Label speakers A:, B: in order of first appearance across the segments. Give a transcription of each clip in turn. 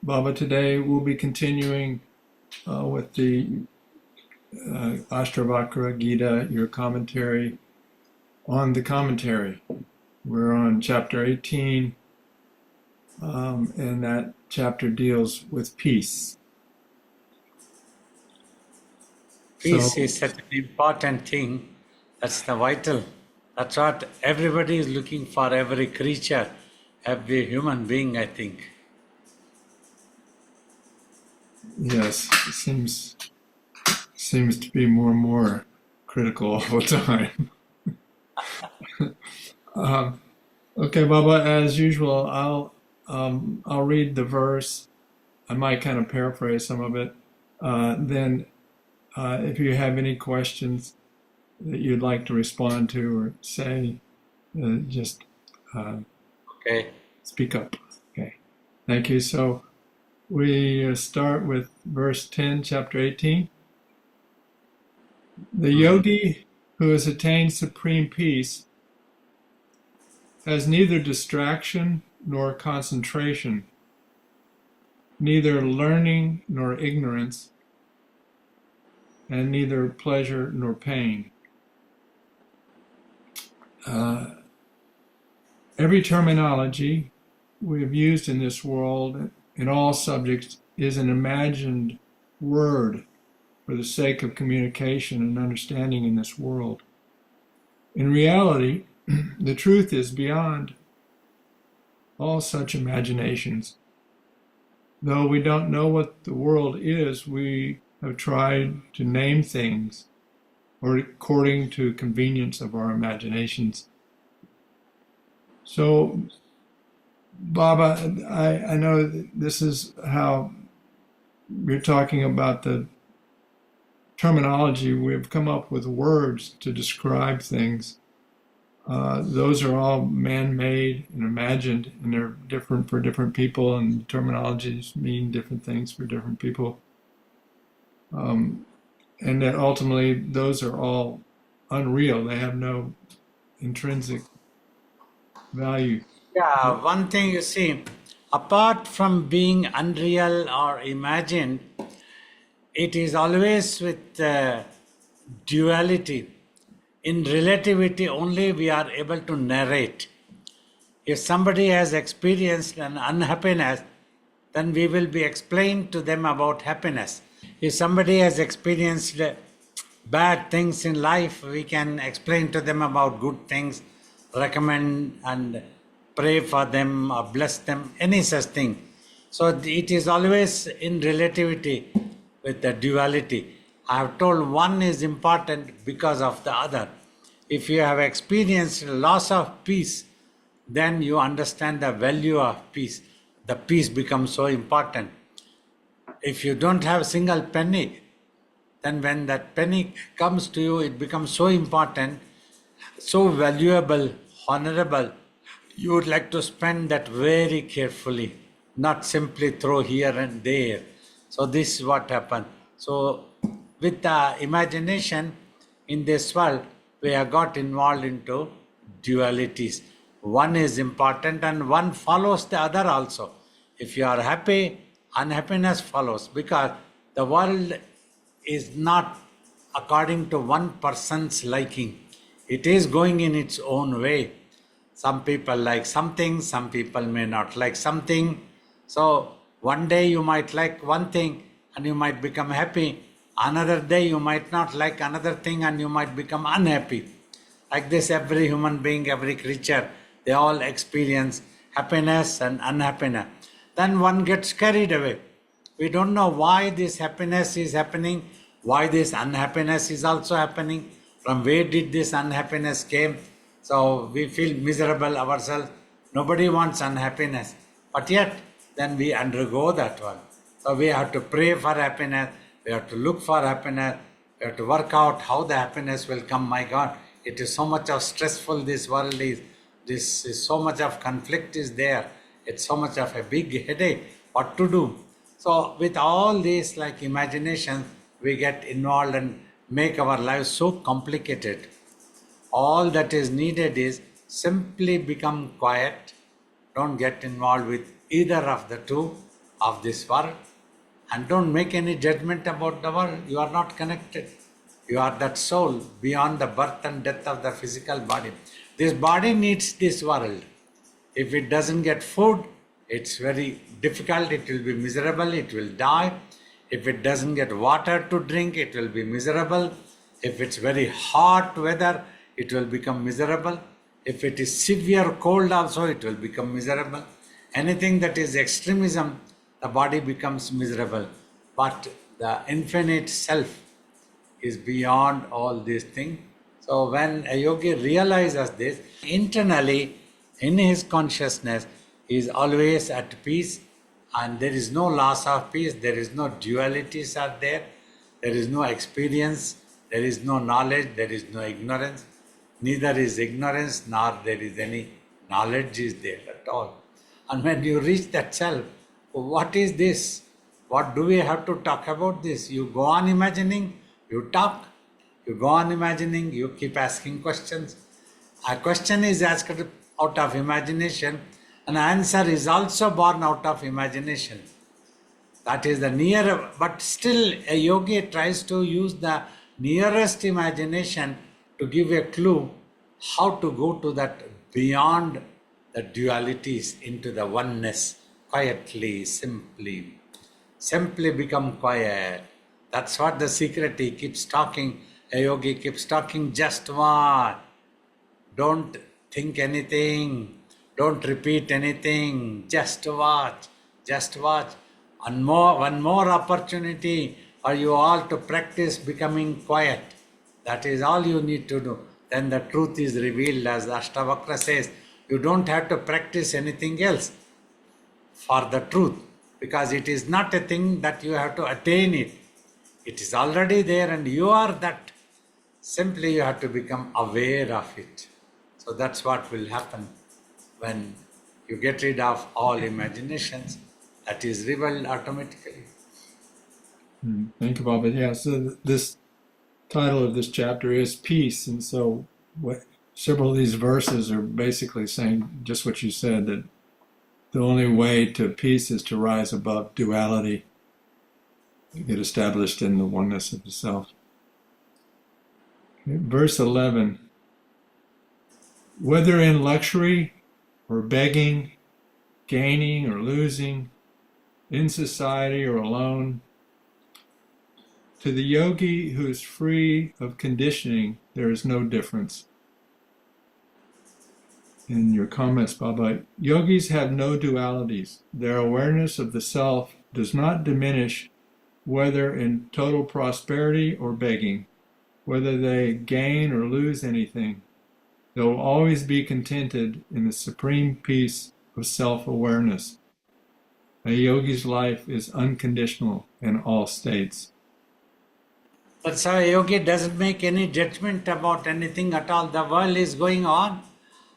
A: Baba, today we'll be continuing with the Ashtavakra Gita, your commentary on the commentary. We're on chapter 18, and that chapter deals with peace.
B: Peace is such an important thing. That's the vital. That's what everybody is looking for, every creature, every human being, I think.
A: Yes, it seems to be more and more critical all the time. Okay, Baba, as usual, I'll read the verse. I might kind of paraphrase some of it. Then, if you have any questions that you'd like to respond to or say, just
B: Okay.
A: speak up. Okay, thank you. So we start with verse 10, chapter 18. The yogi who has attained supreme peace has neither distraction nor concentration, neither learning nor ignorance, and neither pleasure nor pain. Every terminology we have used in this world, in all subjects, is an imagined word for the sake of communication and understanding in this world. In reality, the truth is beyond all such imaginations. Though we don't know what the world is, we have tried to name things or according to convenience of our imaginations. So, Baba, I know this is how you're talking about the terminology. We've come up with words to describe things. Those are all man-made and imagined, and they're different for different people, and terminologies mean different things for different people. And that ultimately those are all unreal. They have no intrinsic value.
B: Yeah, one thing you see, apart from being unreal or imagined, it is always with duality. In relativity, only we are able to narrate. If somebody has experienced an unhappiness, then we will be explaining to them about happiness. If somebody has experienced bad things in life, we can explain to them about good things, recommend and pray for them or bless them, any such thing. So it is always in relativity with the duality. I have told one is important because of the other. If you have experienced loss of peace, then you understand the value of peace. The peace becomes so important. If you don't have a single penny, then when that penny comes to you, it becomes so important, so valuable, honorable. You would like to spend that very carefully, not simply throw here and there. So this is what happened. So with the imagination in this world, we have got involved into dualities. One is important and one follows the other also. If you are happy, unhappiness follows, because the world is not according to one person's liking. It is going in its own way. Some people like something, some people may not like something. So one day you might like one thing and you might become happy. Another day you might not like another thing and you might become unhappy. Like this, every human being, every creature, they all experience happiness and unhappiness. Then one gets carried away. We don't know why this happiness is happening, why this unhappiness is also happening, from where did this unhappiness came. So we feel miserable ourselves. Nobody wants unhappiness. But yet, then we undergo that one. So we have to pray for happiness, we have to look for happiness, we have to work out how the happiness will come. My God, it is so much of stressful this world is. This is so much of conflict is there. It's so much of a big headache. What to do? So with all this like imagination, we get involved and make our lives so complicated. All that is needed is simply become quiet. Don't get involved with either of the two. of this world. And don't make any judgment about the world. You are not connected. You are that soul beyond the birth and death of the physical body. This body needs this world. If it doesn't get food, it's very difficult, it will be miserable, it will die. If it doesn't get water to drink, it will be miserable. If it's very hot weather, it will become miserable. If it is severe cold also, it will become miserable. Anything that is extremism, the body becomes miserable. But the infinite self is beyond all these things. So when a yogi realizes this, internally in his consciousness, he is always at peace, and there is no loss of peace, there is no dualities are there, there is no experience, there is no knowledge, there is no ignorance. Neither is ignorance nor there is any knowledge is there at all. And when you reach that self, what is this? What do we have to talk about this? You go on imagining, you talk. You go on imagining, you keep asking questions. A question is asked out of imagination, an answer is also born out of imagination. That is the near, but still a yogi tries to use the nearest imagination to give a clue how to go to that beyond the dualities into the oneness, quietly, simply. Simply become quiet. That's what the secret he keeps talking. A yogi keeps talking, just what? Don't think anything. Don't repeat anything. Just watch. Just watch. One more opportunity for you all to practice becoming quiet. That is all you need to do. Then the truth is revealed, as Ashtavakra says. You don't have to practice anything else for the truth, because it is not a thing that you have to attain it. It is already there and you are that. Simply you have to become aware of it. So that's what will happen when you get rid of all imaginations. That is revealed automatically.
A: Thank you, Baba. Yeah, so this title of this chapter is Peace, and so several of these verses are basically saying just what you said, that the only way to peace is to rise above duality, to get established in the oneness of the self. Okay, verse 11. Whether in luxury or begging, gaining or losing, in society or alone, to the yogi who is free of conditioning, there is no difference. In your comments, Baba, yogis have no dualities. Their awareness of the self does not diminish whether in total prosperity or begging, whether they gain or lose anything. They will always be contented in the supreme peace of self-awareness. A yogi's life is unconditional in all states.
B: That's how a yogi doesn't make any judgment about anything at all. The world is going on.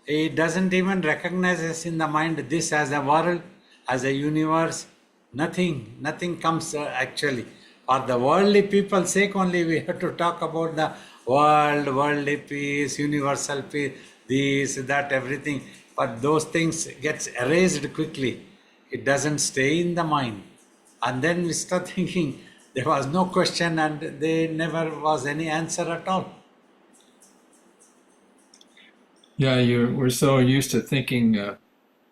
B: He doesn't even recognize us in the mind this as a world, as a universe. Nothing comes actually. For the worldly people's sake only we have to talk about the world, worldly peace, universal peace, this, that, everything. But those things gets erased quickly. It doesn't stay in the mind. And then we start thinking there was no question and there never was any answer at all.
A: Yeah, we're so used to thinking of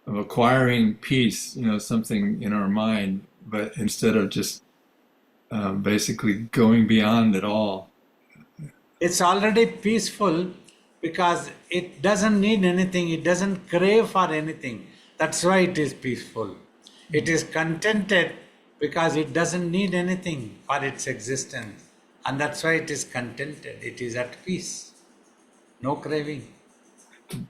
A: acquiring peace, something in our mind, but instead of just basically going beyond it all.
B: It's already peaceful because it doesn't need anything, it doesn't crave for anything. That's why it is peaceful. It is contented because it doesn't need anything for its existence. And that's why it is contented. It is at peace. No craving.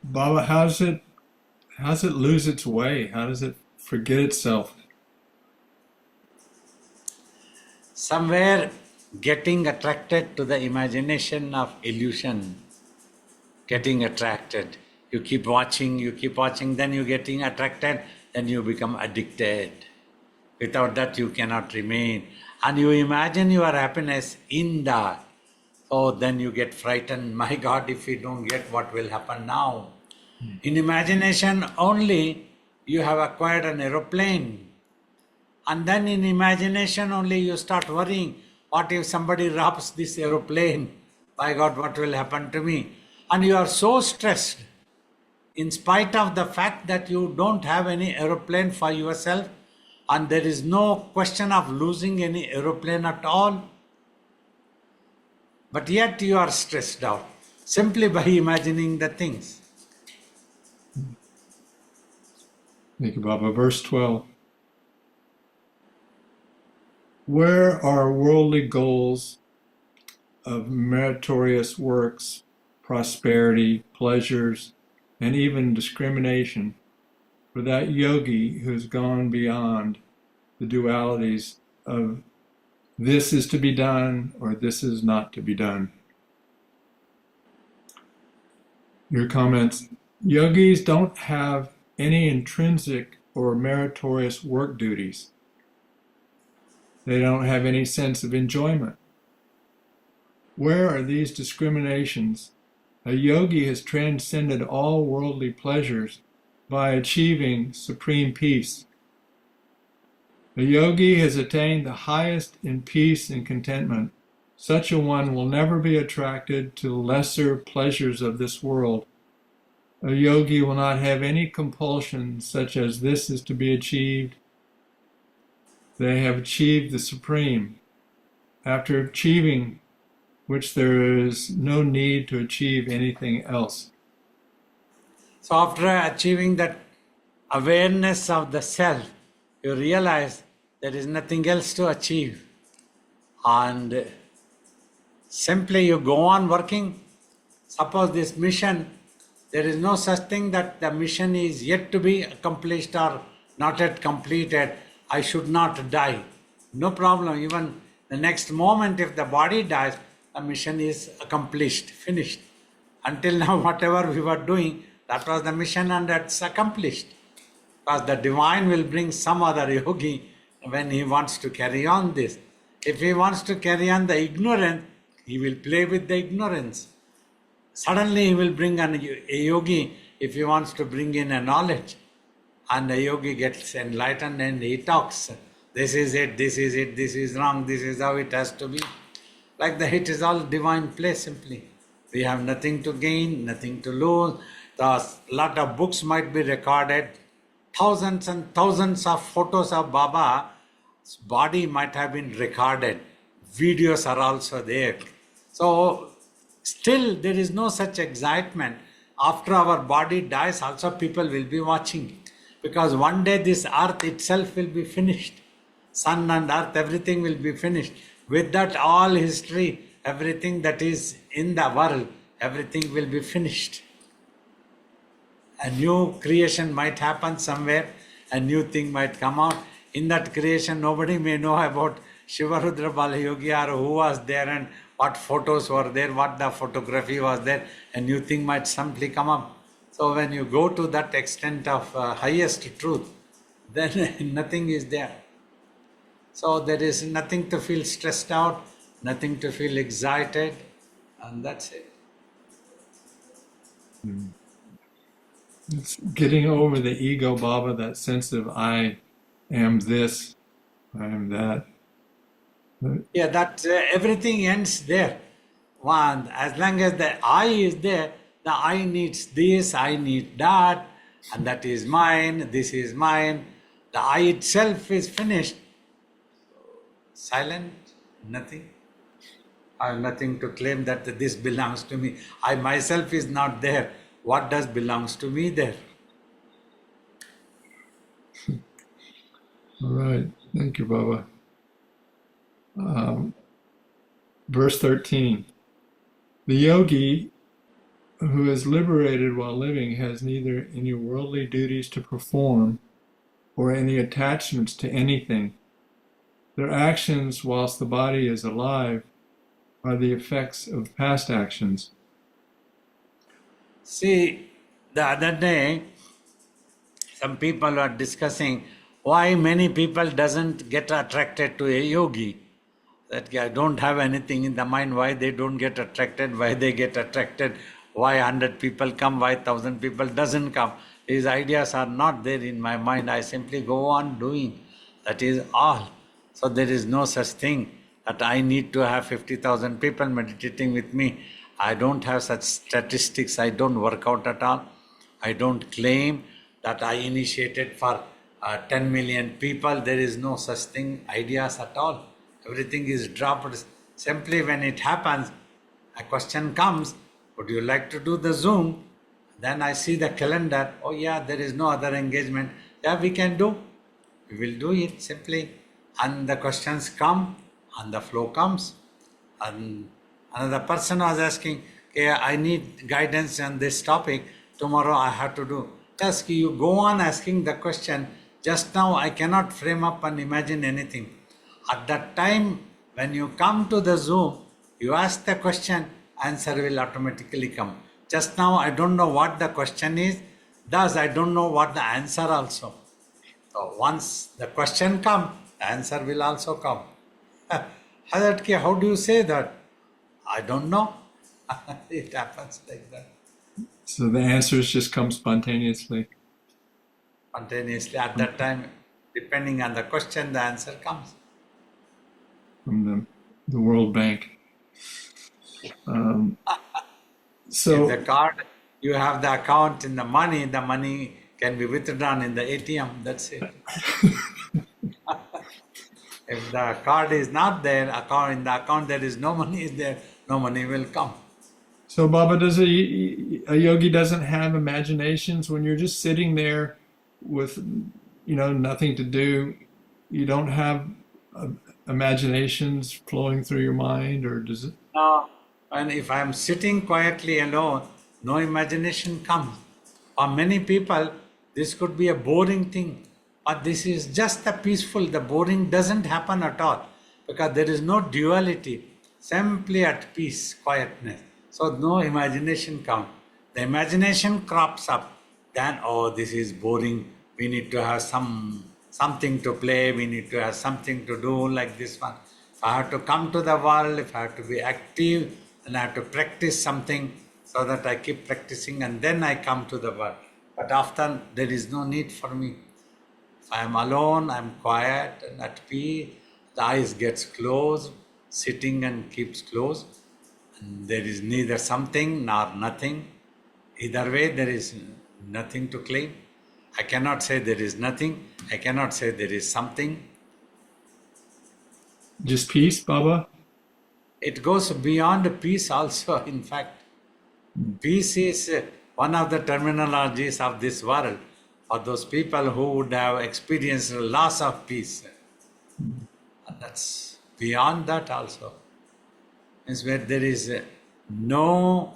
A: Baba, how does it lose its way? How does it forget itself?
B: Somewhere getting attracted to the imagination of illusion. Getting attracted. You keep watching, then you're getting attracted, then you become addicted. Without that you cannot remain. And you imagine your happiness in that. Oh, then you get frightened. My God, if we don't get, what will happen now? In imagination only, you have acquired an aeroplane. And then in imagination only you start worrying, what if somebody robs this aeroplane? By God, what will happen to me? And you are so stressed, in spite of the fact that you don't have any aeroplane for yourself, and there is no question of losing any aeroplane at all. But yet you are stressed out, simply by imagining the things.
A: Thank you, Baba. Verse 12. Where are worldly goals of meritorious works, prosperity, pleasures, and even discrimination for that yogi who has gone beyond the dualities of this is to be done or this is not to be done? Your comments. Yogis don't have any intrinsic or meritorious work duties. They don't have any sense of enjoyment. Where are these discriminations? A yogi has transcended all worldly pleasures by achieving supreme peace. A yogi has attained the highest in peace and contentment. Such a one will never be attracted to lesser pleasures of this world. A yogi will not have any compulsion such as this is to be achieved. They have achieved the supreme. After achieving which there is no need to achieve anything else.
B: So after achieving that awareness of the self, you realize there is nothing else to achieve. And simply you go on working. Suppose this mission, there is no such thing that the mission is yet to be accomplished or not yet completed. I should not die. No problem. Even the next moment, if the body dies, the mission is accomplished, finished. Until now, whatever we were doing, that was the mission and that's accomplished. Because the divine will bring some other yogi when he wants to carry on this. If he wants to carry on the ignorance, he will play with the ignorance. Suddenly he will bring a yogi if he wants to bring in a knowledge. And the yogi gets enlightened and he talks. This is it, this is wrong, this is how it has to be. Like that, it is all divine play simply. We have nothing to gain, nothing to lose. A lot of books might be recorded. Thousands and thousands of photos of Baba's body might have been recorded. Videos are also there. So, still there is no such excitement. After our body dies, also people will be watching. Because one day this earth itself will be finished. Sun and earth, everything will be finished. With that, all history, everything that is in the world, everything will be finished. A new creation might happen somewhere, a new thing might come out. In that creation, nobody may know about Shiva, Rudra, Balayogi or who was there and what photos were there, what the photography was there. A new thing might simply come up. So when you go to that extent of highest truth, then nothing is there. So there is nothing to feel stressed out, nothing to feel excited, and that's it.
A: It's getting over the ego, Baba, that sense of I am this, I am that.
B: Yeah, that everything ends there. One, as long as the I is there, the I needs this, I need that, and that is mine, this is mine. The I itself is finished. Silent, nothing. I have nothing to claim that this belongs to me. I myself is not there. What does belongs to me there?
A: All right. Thank you, Baba. Verse 13. The yogi who is liberated while living has neither any worldly duties to perform or any attachments to anything. Their actions whilst the body is alive are the effects of past actions.
B: See, the other day, some people were discussing why many people doesn't get attracted to a yogi. That I don't have anything in the mind, why they don't get attracted, why they get attracted, why 100 people come, why 1,000 people doesn't come. These ideas are not there in my mind. I simply go on doing. That is all. So there is no such thing that I need to have 50,000 people meditating with me. I don't have such statistics. I don't work out at all. I don't claim that I initiated for 10 million people. There is no such thing, ideas at all. Everything is dropped. Simply when it happens, a question comes, would you like to do the Zoom? Then I see the calendar. Oh yeah, there is no other engagement. Yeah, we can do. We will do it simply. And the questions come and the flow comes. And another person was asking, okay, I need guidance on this topic. Tomorrow I have to do. Just you go on asking the question. Just now I cannot frame up and imagine anything. At that time, when you come to the Zoom, you ask the question, answer will automatically come. Just now I don't know what the question is, thus I don't know what the answer also. So once the question comes, the answer will also come. Hazrat, how do you say that? I don't know. It happens like that.
A: So the answers just come spontaneously.
B: Spontaneously at that time, depending on the question, the answer comes.
A: From the World Bank. So
B: In the card, you have the account in the money can be withdrawn in the ATM, that's it. If the card is not there, in the account there is no money, no money will come.
A: So Baba, does a yogi doesn't have imaginations when you're just sitting there with nothing to do? You don't have imaginations flowing through your mind, or does it?
B: No. And if I am sitting quietly alone, no imagination comes. For many people, this could be a boring thing, but this is just a peaceful. The boring doesn't happen at all because there is no duality. Simply at peace, quietness. So no imagination comes. The imagination crops up. Then, oh, this is boring. We need to have something to play. We need to have something to do like this one. If I have to come to the world, if I have to be active, then I have to practice something so that I keep practicing and then I come to the world. But often there is no need for me. If I am alone, I am quiet and at peace. The eyes gets closed, sitting and keeps closed. And there is neither something nor nothing. Either way, there is nothing to claim. I cannot say there is nothing. I cannot say there is something.
A: Just peace, Baba?
B: It goes beyond peace also, in fact. Peace is one of the terminologies of this world for those people who would have experienced loss of peace. And that's beyond that also. It's where there is no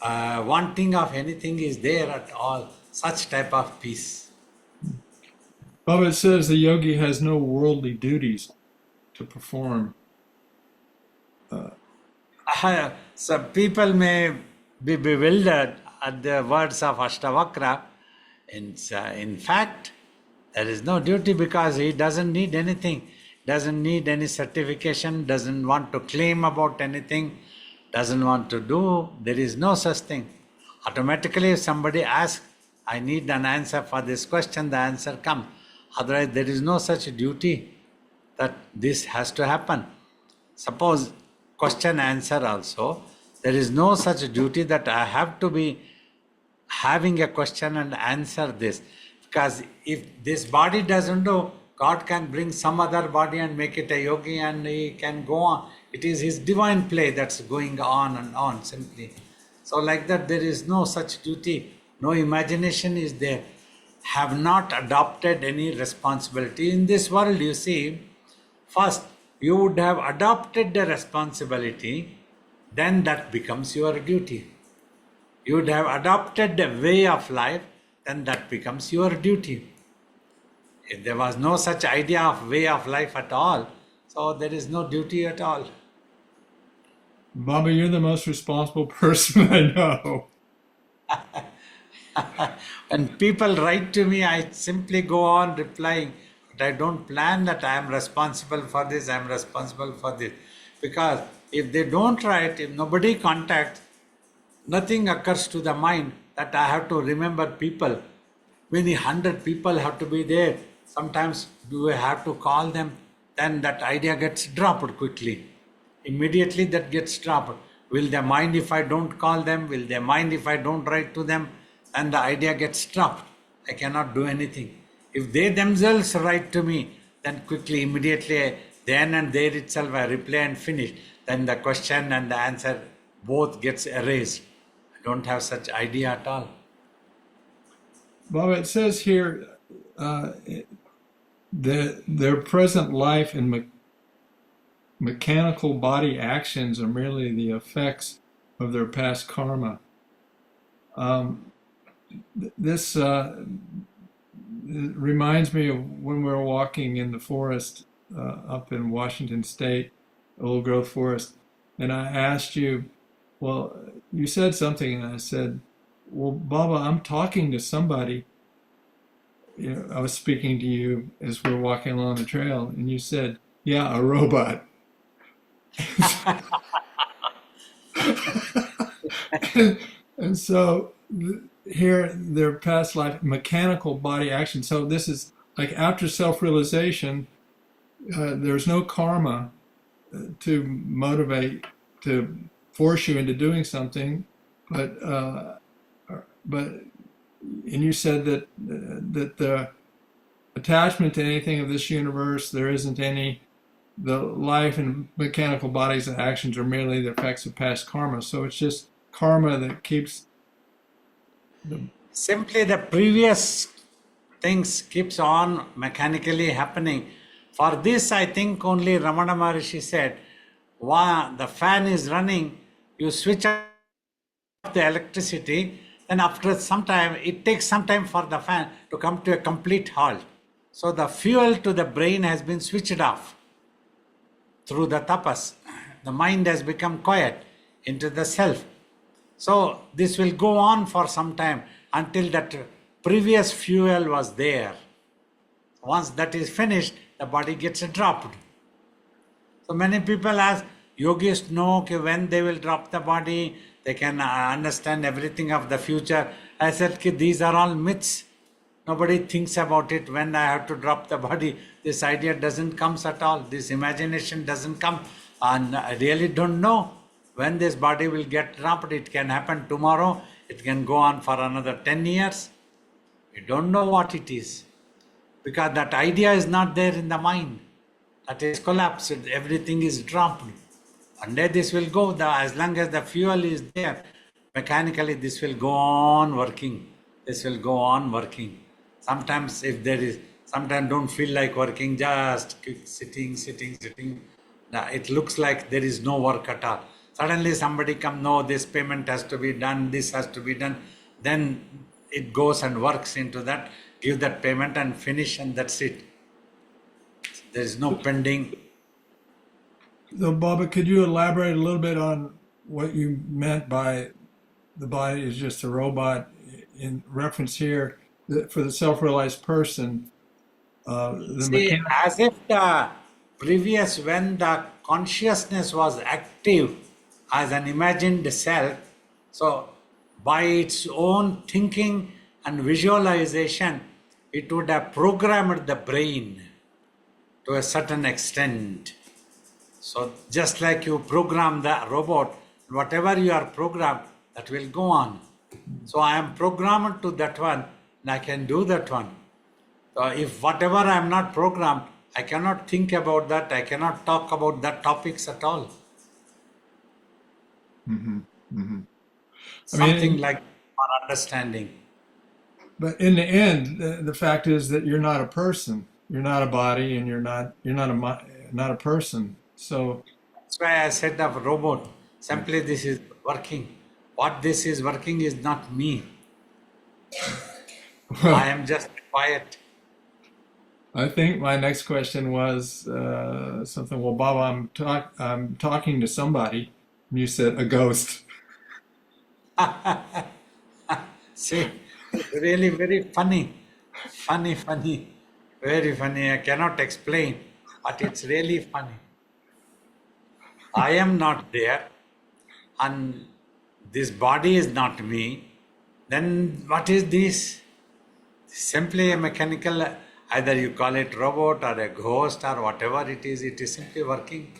B: wanting of anything is there at all. Such type of peace.
A: Baba, it says the yogi has no worldly duties to perform.
B: Some people may be bewildered at the words of Ashtavakra. In fact, there is no duty because he doesn't need anything, doesn't need any certification, doesn't want to claim about anything, doesn't want to do. There is no such thing. Automatically, if somebody asks, I need an answer for this question, the answer comes. Otherwise, there is no such duty that this has to happen. Suppose question answer also, there is no such duty that I have to be having a question and answer this. Because if this body doesn't do, God can bring some other body and make it a yogi and he can go on. It is his divine play that's going on and on simply. So like that there is no such duty, no imagination is there. Have not adopted any responsibility. In this world you see, first you would have adopted the responsibility, then that becomes your duty. You would have adopted the way of life, then that becomes your duty. If there was no such idea of way of life at all, so there is no duty at all.
A: Baba, you're the most responsible person I know.
B: When people write to me, I simply go on replying, but I don't plan that I am responsible for this, I am responsible for this. Because if they don't write, if nobody contacts, nothing occurs to the mind that I have to remember people. Many 100 people have to be there Sometimes do we have to call them? Then that idea gets dropped quickly. Immediately that gets dropped. Will they mind if I don't call them? Will they mind if I don't write to them? And the idea gets dropped. I cannot do anything. If they themselves write to me, then quickly, immediately, then and there itself I reply and finish. Then the question and the answer both gets erased. I don't have such idea at all.
A: Well, it says here their present life and mechanical body actions are merely the effects of their past karma. This reminds me of when we were walking in the forest up in Washington State, old growth forest, and I asked you, well, you said something, and I said, well, Baba, I'm talking to somebody. You know, I was speaking to you as we were walking along the trail, and you said, yeah, a robot. And so here, their past life, mechanical body action. So this is like after self-realization, there's no karma to motivate, to force you into doing something, but and you said that the attachment to anything of this universe, there isn't any. The life and mechanical bodies and actions are merely the effects of past karma. So it's just karma that keeps
B: Simply the previous things keeps on mechanically happening. For this, I think only Ramana Maharishi said, the fan is running, you switch off the electricity, then after some time, it takes some time for the fan to come to a complete halt. So the fuel to the brain has been switched off through the tapas. The mind has become quiet into the self. So this will go on for some time until that previous fuel was there. Once that is finished, the body gets dropped. So many people ask, yogis know when they will drop the body, they can understand everything of the future. I said, these are all myths. Nobody thinks about it when I have to drop the body. This idea doesn't come at all. This imagination doesn't come. And I really don't know when this body will get dropped. It can happen tomorrow. It can go on for another 10 years. We don't know what it is. Because that idea is not there in the mind. That is collapsed. Everything is dropped. One day this will go. As long as the fuel is there, mechanically this will go on working. This will go on working. Sometimes if there is, sometimes don't feel like working, just keep sitting. It looks like there is no work at all. Suddenly somebody comes, no, this payment has to be done, this has to be done. Then it goes and works into that, give that payment and finish, and that's it. There is no pending.
A: So, Baba, could you elaborate a little bit on what you meant by the body is just a robot in reference here for the self-realized person?
B: See, as if the previous, when the consciousness was active as an imagined self, so by its own thinking and visualization, it would have programmed the brain to a certain extent. So just like you program the robot, whatever you are programmed, that will go on. So I am programmed to that one, and I can do that one. So if whatever I am not programmed, I cannot think about that, I cannot talk about that topics at all.
A: Mm-hmm. Mm-hmm.
B: Something like for understanding.
A: But in the end, the fact is that you're not a person. You're not a body, and you're not a person. So
B: that's why I said of robot. Simply this is working. What this is working is not me. I am just quiet.
A: I think my next question was something. Well, Baba, I'm talking to somebody. And you said a ghost.
B: See, really very funny, very funny. I cannot explain, but it's really funny. I am not there, and this body is not me. Then what is this? Simply a mechanical. Either you call it robot or a ghost or whatever it is simply working.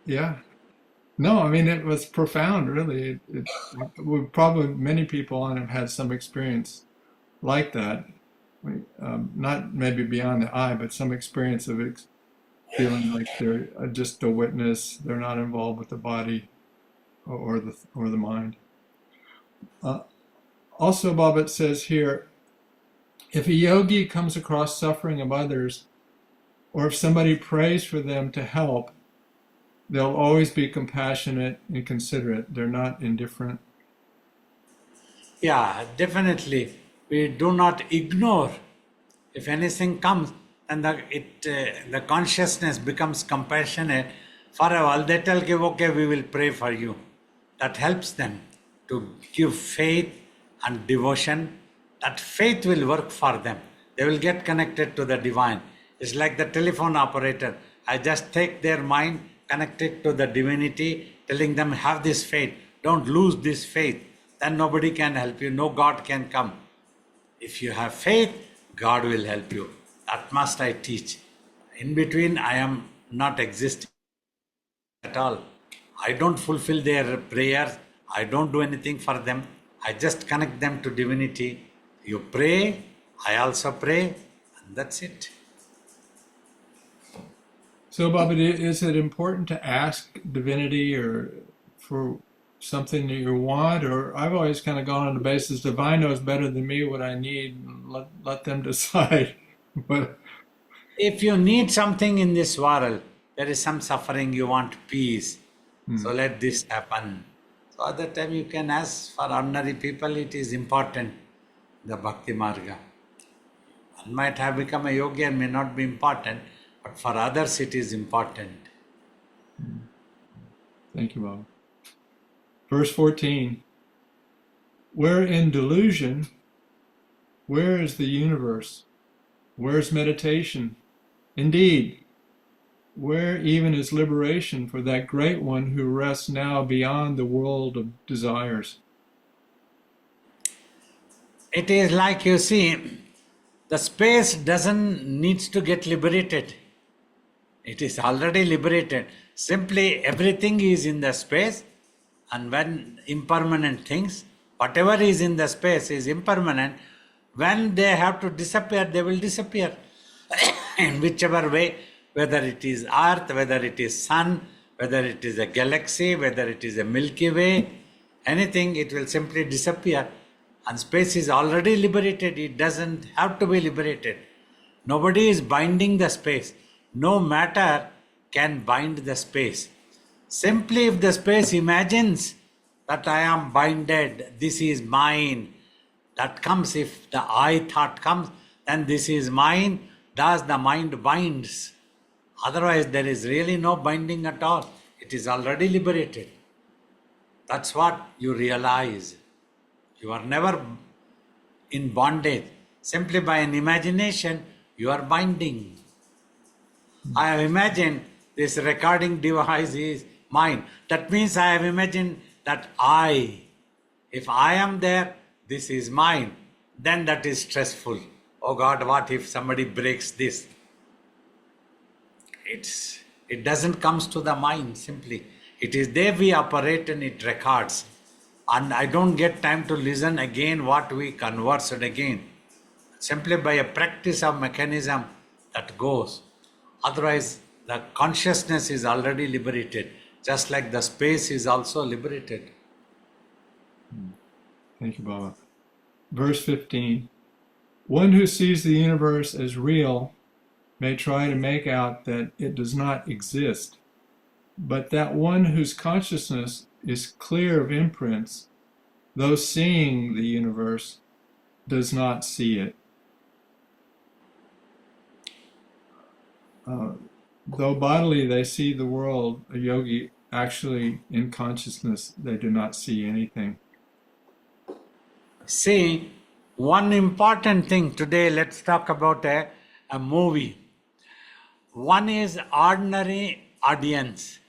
A: Yeah. No, I mean, it was profound, really. Probably many people on have had some experience like that. Not maybe beyond the eye, but some experience of feeling like they're just a witness. They're not involved with the body or the mind. Uh, Also, Baba says here, if a yogi comes across suffering of others, or if somebody prays for them to help, they'll always be compassionate and considerate. They're not indifferent.
B: Yeah, definitely. We do not ignore. If anything comes, then the consciousness becomes compassionate for a while. They tell, okay, we will pray for you. That helps them to give faith and devotion. That faith will work for them. They will get connected to the divine. It's like the telephone operator. I just take their mind, connect it to the divinity, telling them, have this faith. Don't lose this faith. Then nobody can help you. No God can come. If you have faith, God will help you. That must I teach. In between, I am not existing at all. I don't fulfill their prayers. I don't do anything for them. I just connect them to divinity. You pray, I also pray, and that's it.
A: So, Baba, is it important to ask divinity or for something that you want? Or I've always kind of gone on the basis divine knows better than me what I need. And let them decide. But
B: If you need something in this world, there is some suffering, you want peace. So let this happen. So at that time you can ask. For ordinary people it is important, the Bhakti Marga. One might have become a yogi and may not be important, but for others it is important.
A: Thank you, Baba. Verse 14. Where in delusion, where is the universe? Where is meditation? Indeed, where even is liberation for that great one who rests now beyond the world of desires?
B: It is like, you see, the space doesn't needs to get liberated. It is already liberated. Simply everything is in the space, and when impermanent things, whatever is in the space is impermanent. When they have to disappear, they will disappear. In whichever way, whether it is earth, whether it is sun, whether it is a galaxy, whether it is a Milky Way, anything, it will simply disappear. And space is already liberated. It doesn't have to be liberated. Nobody is binding the space. No matter can bind the space. Simply if the space imagines that I am binded, this is mine, that comes. If the I thought comes, then this is mine, thus the mind binds. Otherwise there is really no binding at all. It is already liberated. That's what you realize. You are never in bondage. Simply by an imagination, you are binding. I have imagined this recording device is mine. That means I have imagined that if I am there, this is mine. Then that is stressful. Oh God, what if somebody breaks this? It doesn't come to the mind simply. It is there we operate and it records. And I don't get time to listen again what we conversed again. Simply by a practice of mechanism that goes. Otherwise, the consciousness is already liberated, just like the space is also liberated.
A: Thank you, Baba. Verse 15. One who sees the universe as real may try to make out that it does not exist, but that one whose consciousness is clear of imprints, though seeing the universe, does not see it. Though bodily they see the world, a yogi actually in consciousness they do not see anything.
B: See, one important thing today, let's talk about a movie. One is ordinary audience.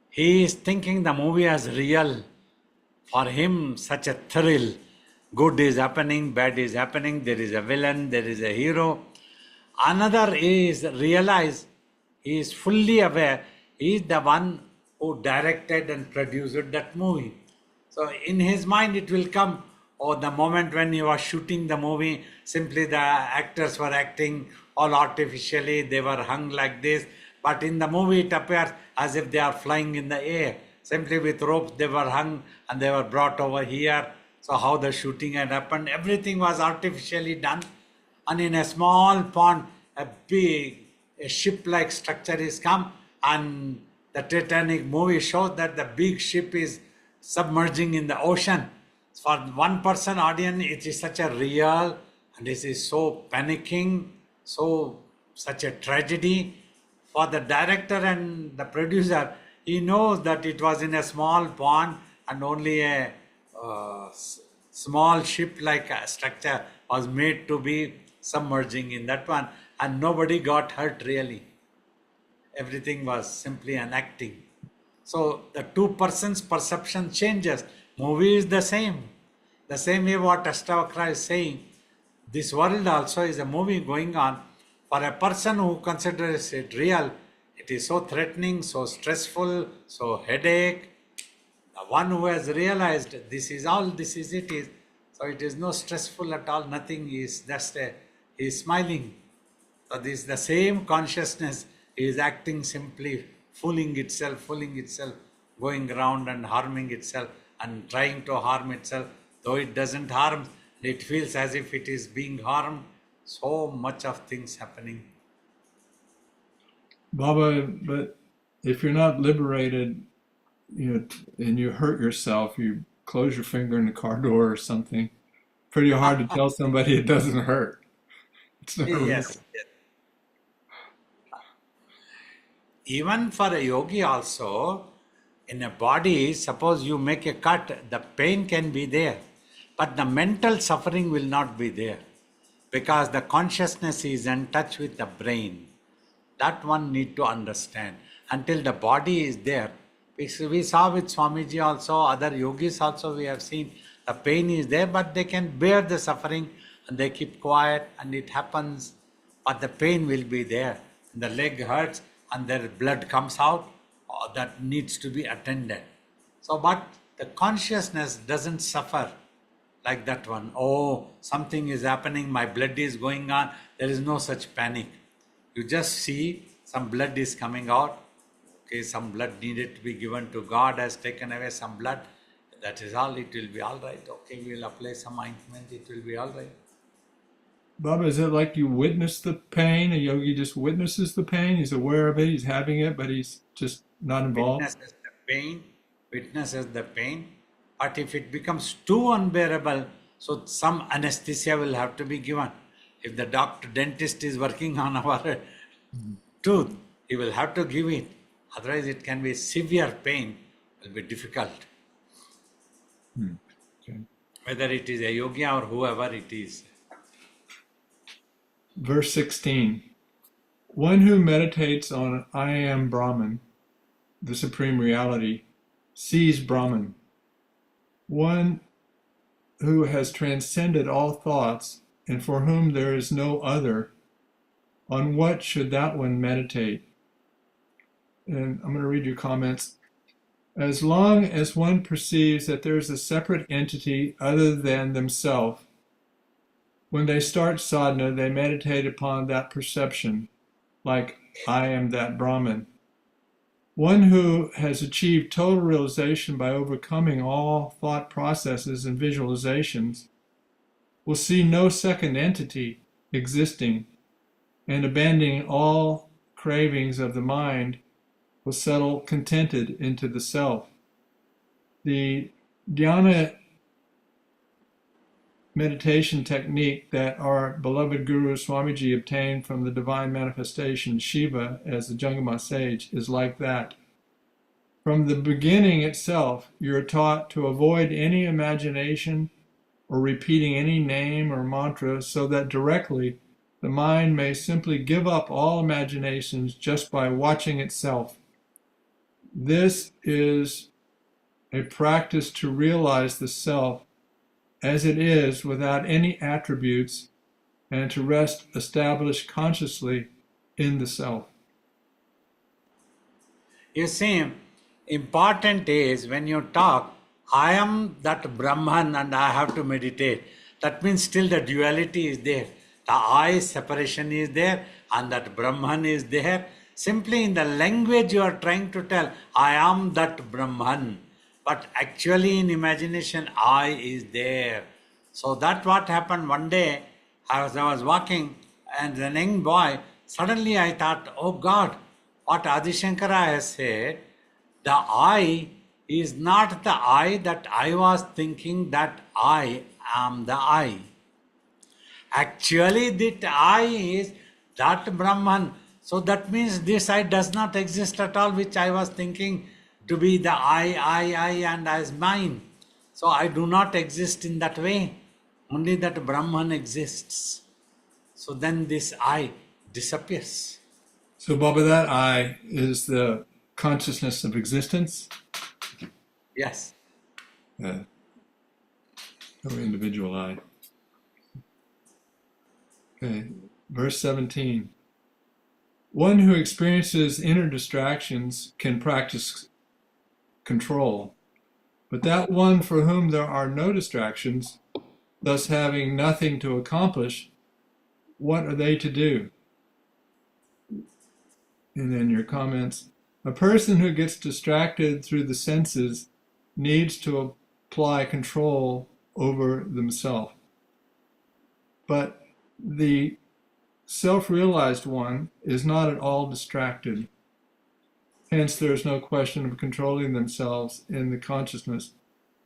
B: He is thinking the movie as real. For him, such a thrill. Good is happening, bad is happening, there is a villain, there is a hero. Another is realize, he is fully aware, he is the one who directed and produced that movie. So in his mind it will come, or the moment when he was shooting the movie, simply the actors were acting all artificially, they were hung like this, but in the movie it appears as if they are flying in the air. Simply with ropes they were hung and they were brought over here. So how the shooting had happened, everything was artificially done. And in a small pond, a ship-like structure is come, and the Titanic movie shows that the big ship is submerging in the ocean. For one person audience, it is such a real, and this is so panicking, so such a tragedy. For the director and the producer, he knows that it was in a small pond and only a small ship-like structure was made to be submerging in that one, and nobody got hurt really. Everything was simply an acting. So the two persons' perception changes. Movie is the same. The same way what Ashtavakra is saying, this world also is a movie going on. For a person who considers it real, it is so threatening, so stressful, so headache. The one who has realized this is all, this is it is, so it is no stressful at all, nothing is just he is smiling. So this the same consciousness is acting simply, fooling itself, going around and harming itself and trying to harm itself. Though it doesn't harm, it feels as if it is being harmed. So much of things happening.
A: Baba, but if you're not liberated, and you hurt yourself, you close your finger in the car door or something, pretty hard to tell somebody it doesn't hurt. It's not
B: Yes. Even for a yogi also, in a body, suppose you make a cut, the pain can be there, but the mental suffering will not be there, because the consciousness is in touch with the brain. That one need to understand. Until the body is there, we saw with Swamiji also, other yogis also we have seen, the pain is there, but they can bear the suffering and they keep quiet and it happens, but the pain will be there. The leg hurts and their blood comes out, that needs to be attended. So, but the consciousness doesn't suffer like that one. Oh, something is happening, my blood is going on. There is no such panic. You just see some blood is coming out. Okay, some blood needed to be given to God, has taken away some blood. That is all, it will be all right. Okay, we will apply some ointment, it will be all right.
A: Baba, is it like you witness the pain? A yogi just witnesses the pain, he's aware of it, he's having it, but he's just not involved?
B: Witnesses the pain. But if it becomes too unbearable, so some anesthesia will have to be given. If the dentist is working on our tooth, he will have to give it. Otherwise, it can be severe pain, will be difficult.
A: Okay.
B: Whether it is a yogi or whoever it is.
A: Verse 16. One who meditates on I am Brahman, the Supreme Reality, sees Brahman. One who has transcended all thoughts and for whom there is no other, on what should that one meditate? And I'm going to read your comments. As long as one perceives that there is a separate entity other than themselves, when they start sadhana, they meditate upon that perception, like I am that Brahman. One who has achieved total realization by overcoming all thought processes and visualizations will see no second entity existing, and abandoning all cravings of the mind, will settle contented into the self. The dhyana meditation technique that our beloved Guru Swamiji obtained from the divine manifestation Shiva as the Jangama sage is like that. From the beginning itself, you are taught to avoid any imagination or repeating any name or mantra, so that directly the mind may simply give up all imaginations just by watching itself. This is a practice to realize the self as it is without any attributes, and to rest established consciously in the self.
B: You see, important is when you talk, I am that Brahman and I have to meditate. That means still the duality is there. The I separation is there and that Brahman is there. Simply in the language you are trying to tell, I am that Brahman. But actually in imagination, I is there. So that what happened one day, as I was walking and a young boy, suddenly I thought, oh God, what Adi Shankara has said, the I is not the I that I was thinking that I am the I. Actually, that I is that Brahman. So that means this I does not exist at all, which I was thinking to be the I, and as mine. So I do not exist in that way. Only that Brahman exists. So then this I disappears.
A: So, Baba, that I is the consciousness of existence,
B: Yes.
A: no individual I. Okay, verse 17. One who experiences inner distractions can practice control, but that one for whom there are no distractions, thus having nothing to accomplish, what are they to do? And then your comments. A person who gets distracted through the senses needs to apply control over themselves. But the self-realized one is not at all distracted. Hence, there is no question of controlling themselves in the consciousness.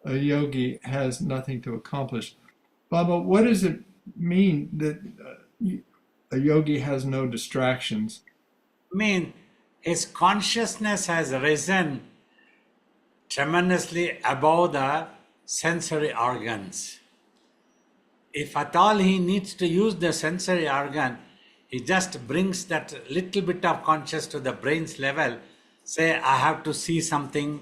A: A yogi has nothing to accomplish. Baba, what does it mean that a yogi has no distractions?
B: I mean, his consciousness has risen tremendously above the sensory organs. If at all he needs to use the sensory organ, he just brings that little bit of conscious to the brain's level. Say, I have to see something,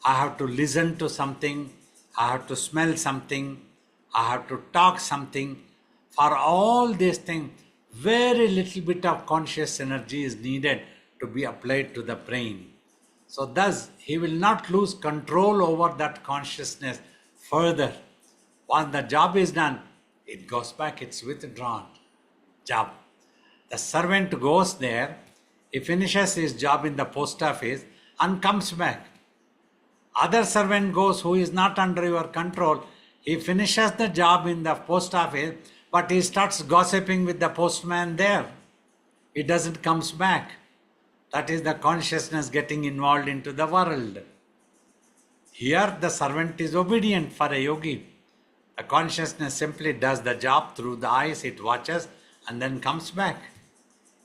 B: I have to listen to something, I have to smell something, I have to talk something. For all these things, very little bit of conscious energy is needed to be applied to the brain. So thus, he will not lose control over that consciousness further. Once the job is done, it goes back, it's withdrawn. Job. The servant goes there, he finishes his job in the post office and comes back. Other servant goes who is not under your control, he finishes the job in the post office, but he starts gossiping with the postman there. He doesn't comes back. That is the consciousness getting involved into the world. Here the servant is obedient for a yogi. The consciousness simply does the job through the eyes, it watches and then comes back.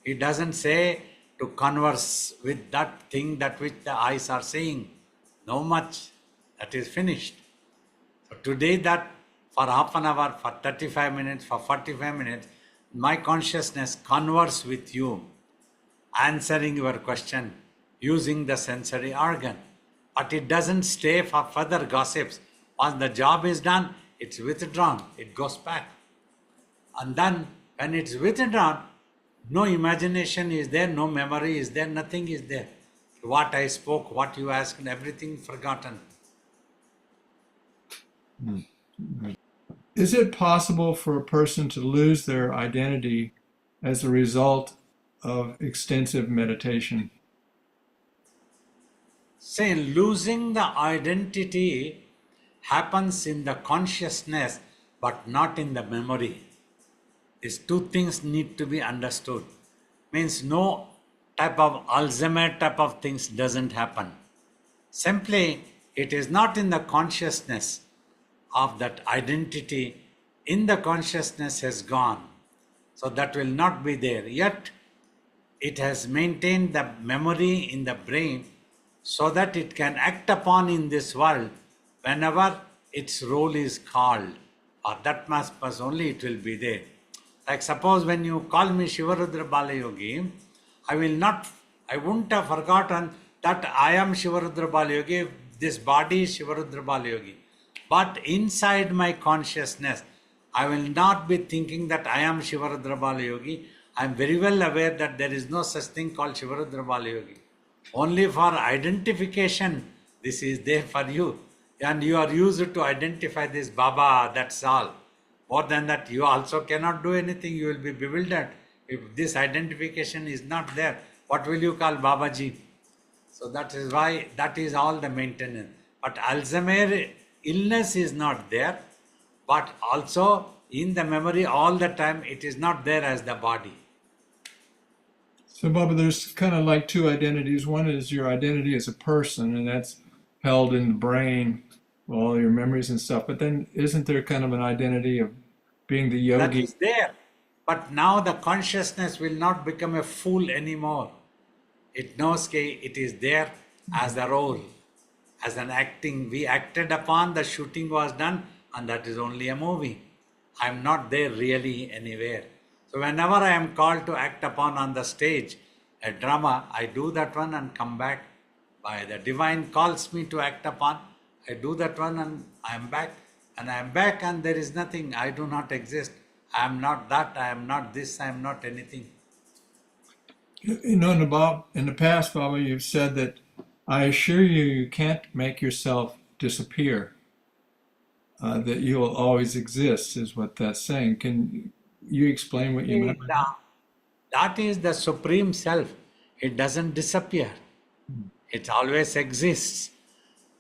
B: He doesn't say to converse with that thing that which the eyes are saying. No much. That is finished. So today that for half an hour, for 35 minutes, for 45 minutes, my consciousness converse with you, answering your question using the sensory organ. But it doesn't stay for further gossips. Once the job is done, it's withdrawn, it goes back. And then when it's withdrawn, no imagination is there, no memory is there, nothing is there. What I spoke, what you asked, everything forgotten.
A: Is it possible for a person to lose their identity as a result of extensive meditation?
B: Say, losing the identity happens in the consciousness, but not in the memory. These two things need to be understood. Means no type of Alzheimer type of things doesn't happen. Simply, it is not in the consciousness of that identity. In the consciousness has gone. So that will not be there. Yet, it has maintained the memory in the brain so that it can act upon in this world whenever its role is called. Or that must only it will be there. Like suppose when you call me Shiva Rudra Balayogi, I wouldn't have forgotten that I am Shiva Rudra Balayogi, this body is Shiva Rudra Balayogi. But inside my consciousness, I will not be thinking that I am Shiva Rudra Balayogi. I am very well aware that there is no such thing called Shiva Rudra Balayogi. Only for identification, this is there for you. And you are used to identify this Baba, that's all. More than that, you also cannot do anything. You will be bewildered. If this identification is not there, what will you call Babaji? So that is why that is all the maintenance. But Alzheimer illness is not there, but also in the memory all the time it is not there as the body.
A: So, Baba, there's kind of like two identities. One is your identity as a person, and that's held in the brain, all your memories and stuff. But then isn't there kind of an identity of being the
B: That
A: yogi?
B: is there. But now the consciousness will not become a fool anymore. It knows that it is there as a role, as an acting. We acted upon, the shooting was done, and that is only a movie. I am not there really anywhere. So whenever I am called to act upon on the stage, a drama, I do that one and come back. By the divine calls me to act upon, I do that one and I am back. And I am back and there is nothing. I do not exist. I am not that, I am not this, I am not anything.
A: You know, in the past, Baba, you've said that I assure you, you can't make yourself disappear. That you will always exist is what that's saying. Can you explain what you meant by that?
B: That is the Supreme Self. It doesn't disappear. It always exists.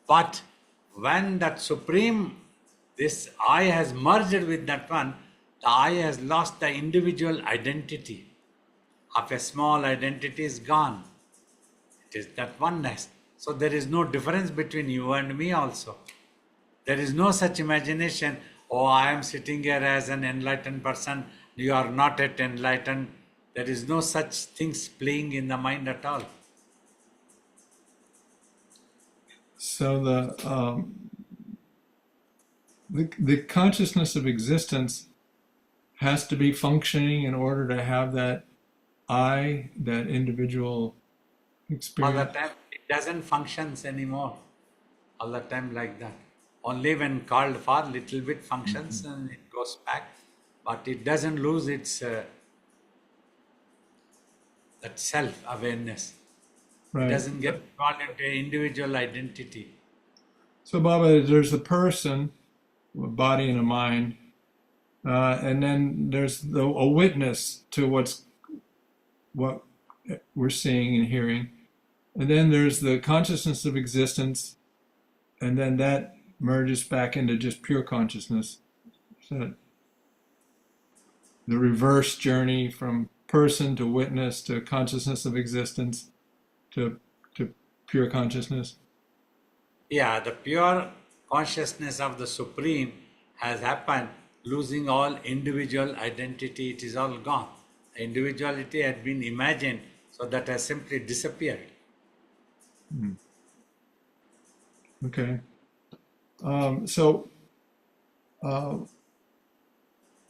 B: But when that Supreme, this I has merged with that one, the I has lost the individual identity. Of a small identity is gone. It is that oneness. So there is no difference between you and me also. There is no such imagination, oh, I am sitting here as an enlightened person, you are not yet enlightened. There is no such things playing in the mind at all.
A: So the consciousness of existence has to be functioning in order to have that I, that individual
B: All
A: experience.
B: the time, it doesn't function anymore. All the time like that. Only when called for, little bit functions and it goes back. But it doesn't lose its that self-awareness. It
A: Right.
B: doesn't get involved into individual identity.
A: So, Baba, there's a person, a body and a mind, and then there's a witness to what we're seeing and hearing, and then there's the consciousness of existence, and then that merges back into just pure consciousness. So the reverse journey from person to witness to consciousness of existence to pure consciousness.
B: Yeah, the pure consciousness of the Supreme has happened, losing all individual identity. It is all gone. The individuality had been imagined, so that has simply disappeared.
A: Okay.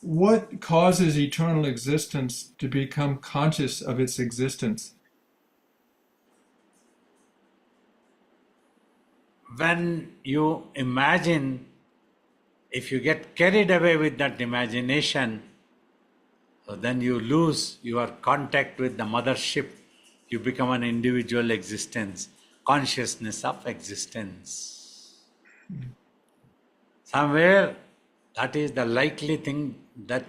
A: What causes eternal existence to become conscious of its existence?
B: When you imagine, if you get carried away with that imagination, then you lose your contact with the mothership. You become an individual existence, consciousness of existence. Somewhere that is the likely thing that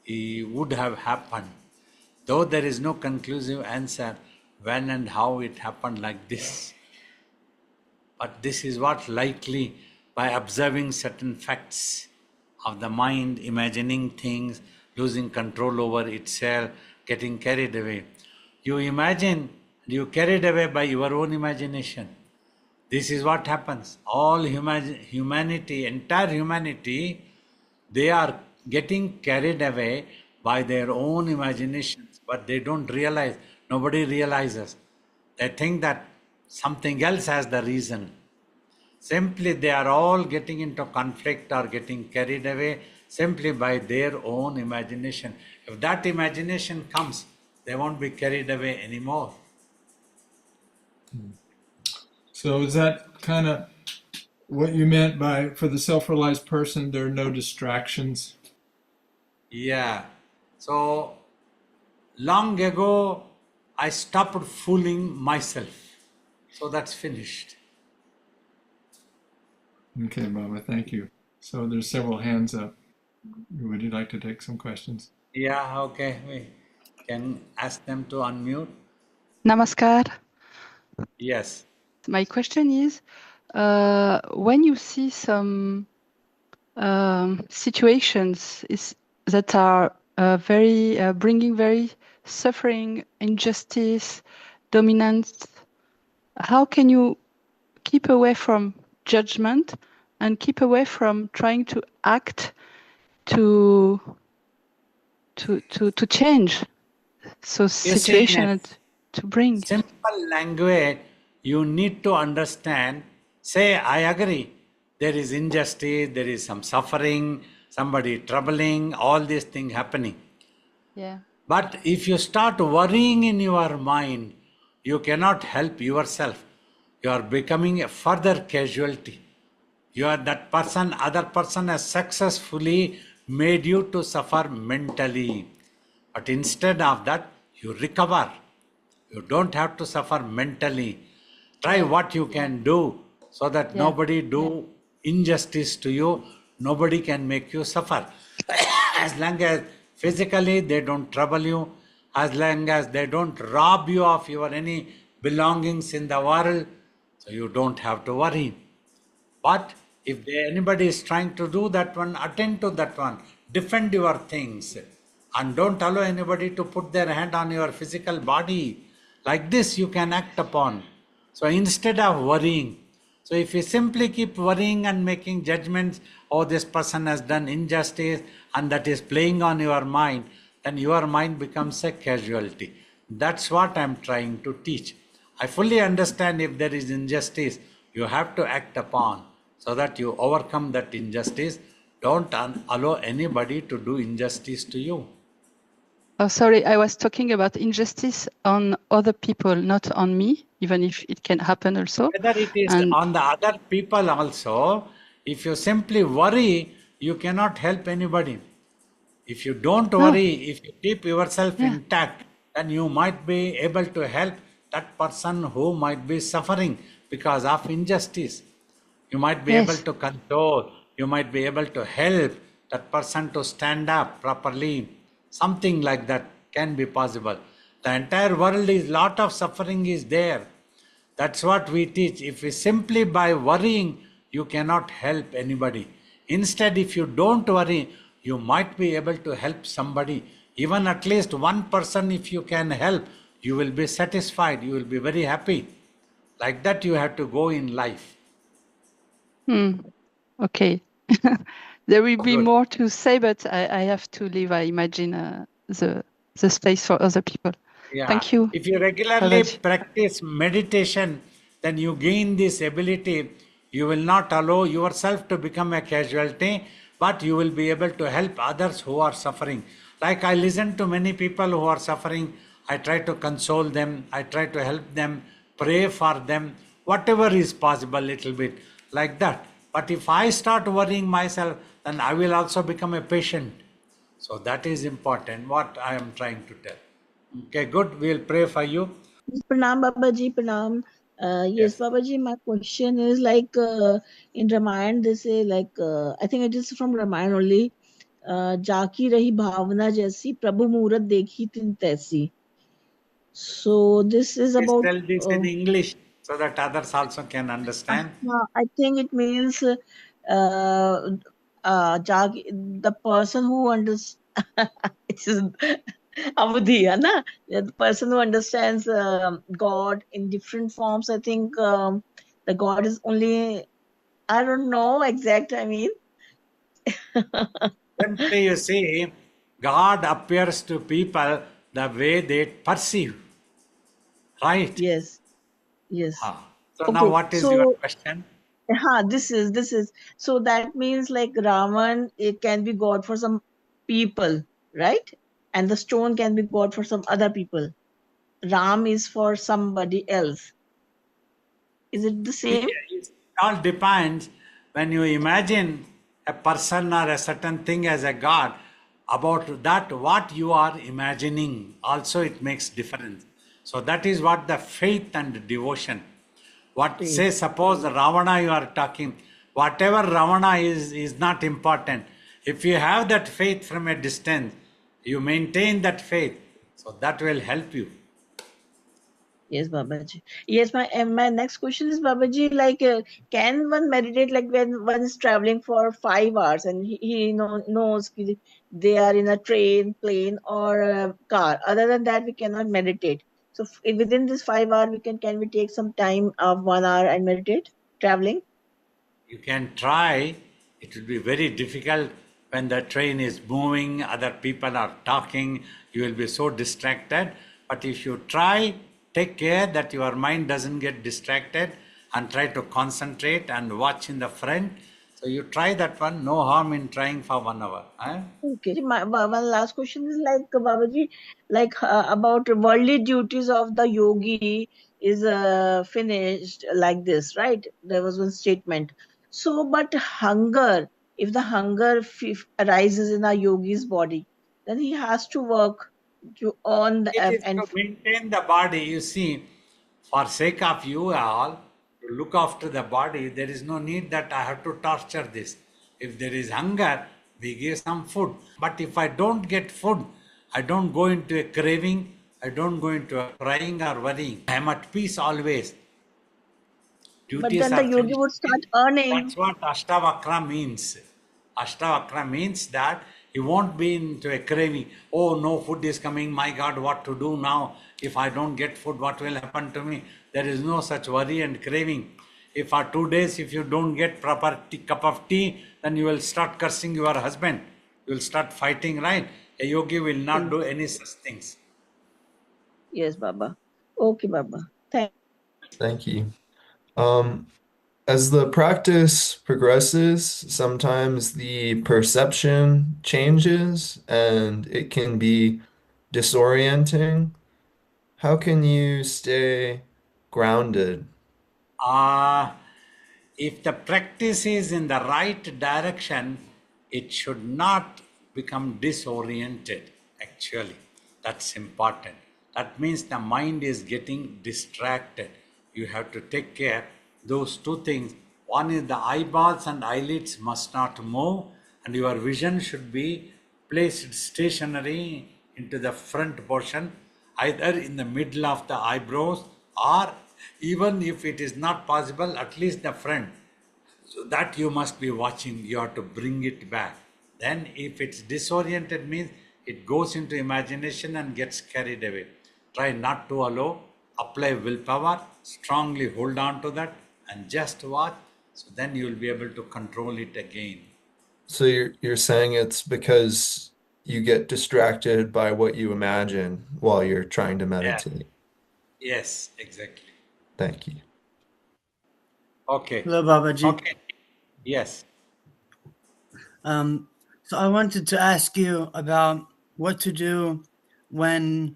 B: would have happened. Though there is no conclusive answer when and how it happened like this. But this is what likely, by observing certain facts of the mind, imagining things, losing control over itself, getting carried away. You imagine, you carried away by your own imagination. This is what happens. All humanity, entire humanity, they are getting carried away by their own imaginations, but they don't realize, nobody realizes. They think that something else has the reason. Simply they are all getting into conflict or getting carried away simply by their own imagination. If that imagination comes, they won't be carried away anymore.
A: So is that kind of what you meant by for the self-realized person, there are no distractions.
B: Yeah. So long ago, I stopped fooling myself. So that's finished.
A: Okay, Baba, thank you. So there's several hands up. Would you like to take some questions?
B: Yeah, okay. We can ask them to unmute.
C: Namaskar.
B: Yes.
C: My question is, when you see some situations that are very bringing very suffering, injustice, dominance, how can you keep away from judgment and keep away from trying to act to change so
B: You see, in
C: situation
B: a
C: and to bring?
B: simple language, you need to understand. Say, I agree. There is injustice, there is some suffering, somebody troubling, all these things happening.
C: Yeah.
B: But if you start worrying in your mind, you cannot help yourself. You are becoming a further casualty. You are that person, other person has successfully made you to suffer mentally. But instead of that, you recover. You don't have to suffer mentally. Try
C: Yeah.
B: what you can do so that
C: Yeah.
B: nobody do injustice to you. Nobody can make you suffer. As long as physically they don't trouble you, as long as they don't rob you of your any belongings in the world, so you don't have to worry. But if anybody is trying to do that one, attend to that one. Defend your things. And don't allow anybody to put their hand on your physical body. Like this, you can act upon. So instead of worrying, so if you simply keep worrying and making judgments, oh, this person has done injustice, and that is playing on your mind, then your mind becomes a casualty. That's what I'm trying to teach. I fully understand if there is injustice, you have to act upon so that you overcome that injustice. Don't allow anybody to do injustice to you.
C: Oh, sorry, I was talking about injustice on other people, not on me, even if it can happen also.
B: Whether it is
C: And
B: on the other people also, if you simply worry, you cannot help anybody. If you don't
C: no,
B: worry, if you keep yourself
C: yeah,
B: intact, then you might be able to help that person who might be suffering because of injustice. You might be able
C: yes,
B: to control, you might be able to help that person to stand up properly. Something like that can be possible. The entire world is lot of suffering is there. That's what we teach. If we simply by worrying, you cannot help anybody. Instead, if you don't worry, you might be able to help somebody. Even at least one person, if you can help, you will be satisfied. You will be very happy. Like that, you have to go in life.
C: okay. There will be
B: Good.
C: more to say, but I have to leave, I imagine, the space for other people.
B: Yeah.
C: Thank you,
B: If you regularly
C: Babaji.
B: practice meditation, then you gain this ability. You will not allow yourself to become a casualty, but you will be able to help others who are suffering. Like I listen to many people who are suffering. I try to console them. I try to help them, pray for them, whatever is possible, little bit like that. But if I start worrying myself, then I will also become a patient. So that is important, what I am trying to tell. Okay, good. We'll pray for you.
D: Pranam Babaji, Pranam. Yes,
B: Yes.
D: Babaji, my question is like in Ramayana, they say like, I think it is from Ramayana only, जाकी रही भावना जैसी प्रभु मूरत देखी तिन तैसी. So this is
B: Please
D: about,
B: tell this in English so that others also can understand.
D: I think it means the person who understands, it is Avadhi, है ना? The person who understands God in different forms. I think the God is only, I don't know exact, I mean.
B: Simply you see, God appears to people the way they perceive. Right?
D: Yes, yes.
B: Ah. So now
D: Okay,
B: what is your
D: so
B: question?
D: this is so that means like Raman, it can be God for some people, right? And the stone can be God for some other people. Ram is for somebody else. Is it the same?
B: all depends when you imagine a person or a certain thing as a God, about that what you are imagining also it makes difference. So that is what the faith and devotion. What
D: Faith.
B: say suppose Ravana you are talking, whatever Ravana is not important. If you have that faith from a distance, you maintain that faith, so that will help you.
D: Yes, Babaji. Yes, my next question is, Babaji, like, can one meditate like when one is traveling for 5 hours and he knows they are in a train, plane, or a car. Other than that, we cannot meditate. So within this 5 hour, can we take some time of 1 hour and meditate traveling?
B: You can try, it will be very difficult when the train is moving, other people are talking, you will be so distracted. But if you try, take care that your mind doesn't get distracted and try to concentrate and watch in the front. So you try that one, no harm in trying for 1 hour. Huh?
D: Okay. One last question is like, Babaji, like about worldly duties of the yogi is finished like this, right? There was one statement. So, but hunger, if the hunger arises in a yogi's body, then he has to work to earn the
B: It is
D: and
B: to maintain the body. You see, for sake of you all, to look after the body, there is no need that I have to torture this. If there is hunger, we give some food. But if I don't get food, I don't go into a craving, I don't go into a crying or worrying. I am at peace always.
D: but
B: Duties
D: then the
B: are
D: yogi
B: finished.
D: would start earning.
B: That's what Ashtavakra means. Ashtavakra means that he won't be into a craving. Oh, no food is coming. My God, what to do now? If I don't get food, what will happen to me? There is no such worry and craving. If for 2 days, if you don't get proper cup of tea, then you will start cursing your husband. You will start fighting, right? A yogi will not do any such things.
D: Yes, Baba. Okay, Baba. Thank.
E: Thank you. Um, as the practice progresses, sometimes the perception changes and it can be disorienting. How can you stay grounded?
B: If the practice is in the right direction, it should not become disoriented, actually. That's important. That means the mind is getting distracted. You have to take care those two things. One is the eyeballs and eyelids must not move, and your vision should be placed stationary into the front portion, either in the middle of the eyebrows, or even if it is not possible, at least the front. So that you must be watching, you have to bring it back. Then if it's disoriented means it goes into imagination and gets carried away. Try not to allow, apply willpower, strongly hold on to that and just watch. So then you will be able to control it again.
E: So you're saying it's because you get distracted by what you imagine while you're trying to
B: Yeah.
E: meditate.
B: Yes, exactly.
E: Thank you.
B: Okay.
F: Hello, Babaji.
B: Okay. Yes.
F: So I wanted to ask you about what to do when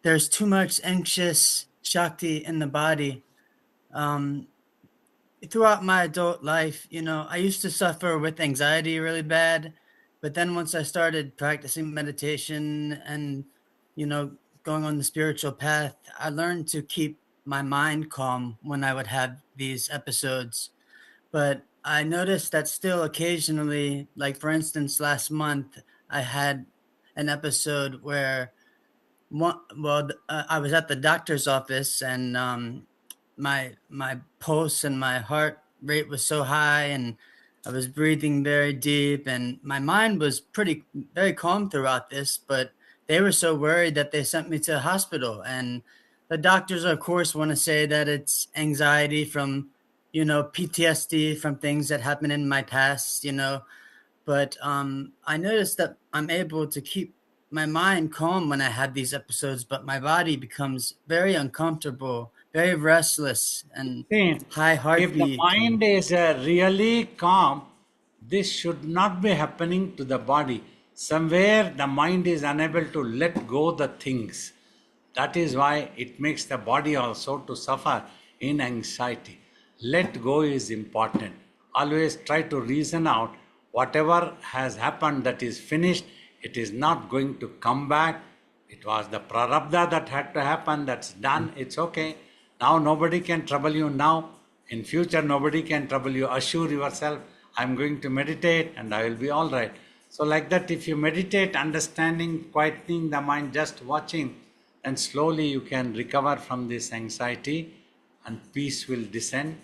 F: there's too much anxious Shakti in the body. Throughout my adult life, I used to suffer with anxiety really bad, but then once I started practicing meditation and, going on the spiritual path, I learned to keep my mind calm when I would have these episodes. But I noticed that still occasionally, like for instance, last month, I had an episode where I was at the doctor's office and my pulse and my heart rate was so high and I was breathing very deep and my mind was very calm throughout this, but they were so worried that they sent me to the hospital. And the doctors, of course, want to say that it's anxiety from, PTSD from things that happened in my past, but I noticed that I'm able to keep my mind calm when I have these episodes, but my body becomes very uncomfortable, very restless, and
B: See,
F: high
B: if the
F: heartbeat.
B: mind is really calm, this should not be happening to the body. Somewhere the mind is unable to let go the things. That is why it makes the body also to suffer in anxiety. let go is important. Always try to reason out whatever has happened that is finished, it is not going to come back. It was the prarabdha that had to happen, that's done, it's okay. Now nobody can trouble you now. In future nobody can trouble you. Assure yourself, I'm going to meditate and I will be all right. So like that, if you meditate, understanding, quietening the mind, just watching, and slowly you can recover from this anxiety and peace will descend.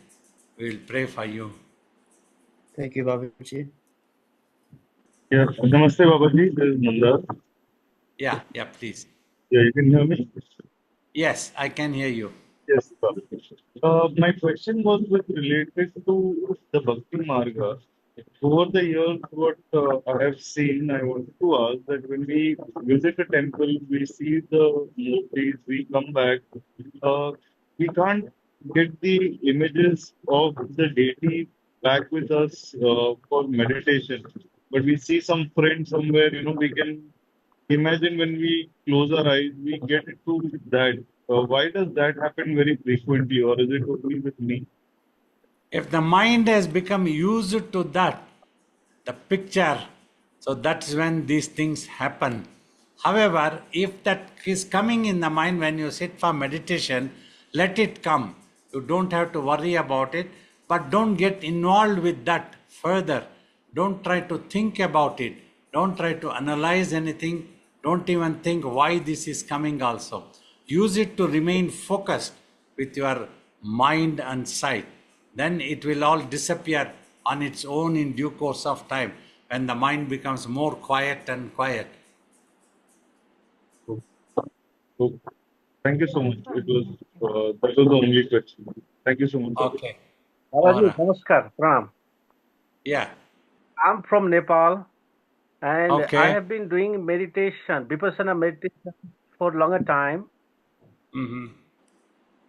B: We will pray for you.
F: Thank you, Babaji.
G: Yeah, Namaste Babaji, this is Mandar.
B: Yeah, please.
G: Yeah, you can hear me?
B: Yes, I can hear you.
G: Yes, Babaji. My question was related to the Bhakti Marga. Over the years, what I have seen, I wanted to ask that when we visit a temple, we see the murtis, we come back, uh, we can't get the images of the deity back with us for meditation. But we see some friend somewhere, we can imagine when we close our eyes, we get into that. Why does that happen very frequently, or is it only with me?
B: If the mind has become used to that, the picture, so that's when these things happen. However, if that is coming in the mind when you sit for meditation, let it come. You don't have to worry about it, but don't get involved with that further. Don't try to think about it. Don't try to analyze anything. Don't even think why this is coming also. Use it to remain focused with your mind and sight. Then it will all disappear on its own in due course of time when the mind becomes more quiet and quiet.
G: So, thank you so much. That was the only question. Thank you so much.
B: Okay.
H: Babaji,
B: Alright.
H: namaskar, pranam.
B: Yeah.
H: I'm from Nepal and I
B: Okay.
H: have been doing meditation, vipassana meditation for a longer time,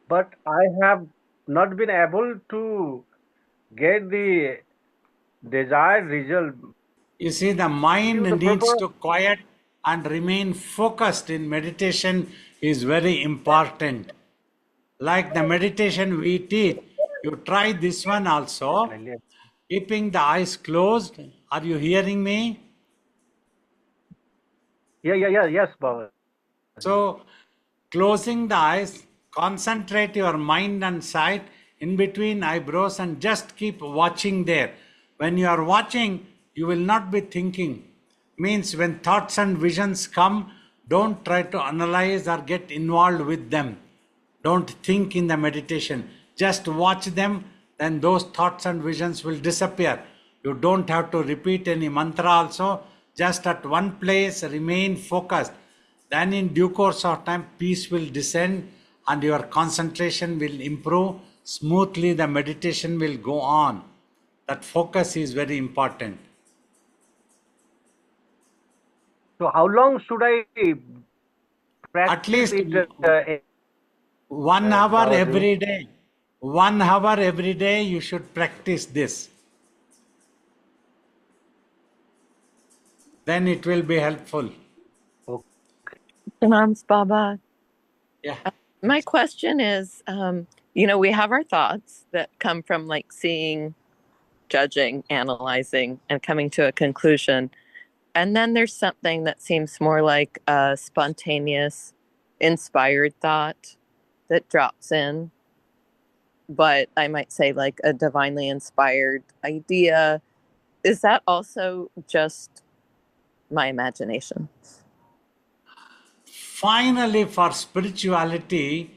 H: but I have not been able to get the desired result.
B: You see, the mind needs to quiet and remain focused in meditation is very important. Like the meditation we teach, you try this one also, keeping the eyes closed. Are you hearing me?
H: Yes, Baba.
B: So, closing the eyes, concentrate your mind and sight in between eyebrows and just keep watching there. When you are watching, you will not be thinking. Means when thoughts and visions come, don't try to analyze or get involved with them. Don't think in the meditation. Just watch them, then those thoughts and visions will disappear. You don't have to repeat any mantra also. Just at one place, remain focused. Then in due course of time, peace will descend and your concentration will improve. Smoothly the meditation will go on. That focus is very important.
H: So how long should I practice
B: At least
H: it?
B: 1 hour
H: Babaji?
B: every day. 1 hour every day you should practice this. Then it will be helpful.
I: Pranams, Baba.
B: Yeah.
I: My question is, we have our thoughts that come from like seeing, judging, analyzing, and coming to a conclusion. And then there's something that seems more like a spontaneous, inspired thought that drops in. But I might say like a divinely inspired idea. Is that also just my imagination?
B: Finally, for spirituality,